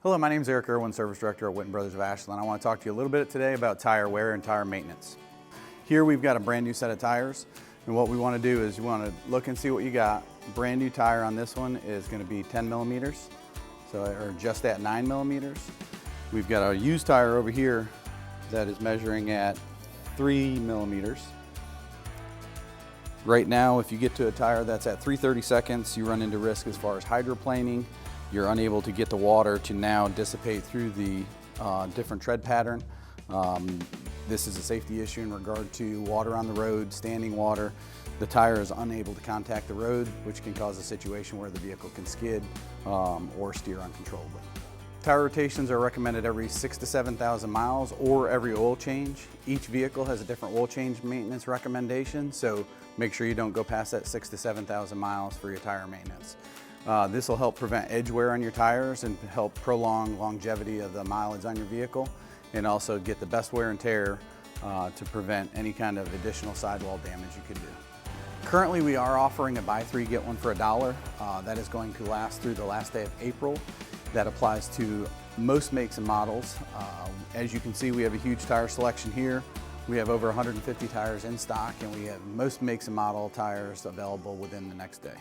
Hello, my name is Eric Irwin, Service Director at Whitten Brothers of Ashland. I want to talk to you a little bit today about tire wear and tire maintenance. Here we've got a brand new set of tires, and what we want to do is you want to look and see what you got. Brand new tire on this one is going to be 10 millimeters, or just at 9 millimeters. We've got a used tire over here that is measuring at 3 millimeters. Right now, if you get to a tire that's at 3/32, you run into risk as far as hydroplaning. You're unable to get the water to now dissipate through the different tread pattern. This is a safety issue in regard to water on the road, standing water. The tire is unable to contact the road, which can cause a situation where the vehicle can skid or steer uncontrollably. Tire rotations are recommended every 6,000 to 7,000 miles or every oil change. Each vehicle has a different oil change maintenance recommendation, so make sure you don't go past that 6,000 to 7,000 miles for your tire maintenance. This will help prevent edge wear on your tires and help prolong longevity of the mileage on your vehicle, and also get the best wear and tear to prevent any kind of additional sidewall damage you could do. Currently we are offering a buy three, get one for $1. That is going to last through the last day of April. That applies to most makes and models. As you can see, we have a huge tire selection here. We have over 150 tires in stock, and we have most makes and model tires available within the next day.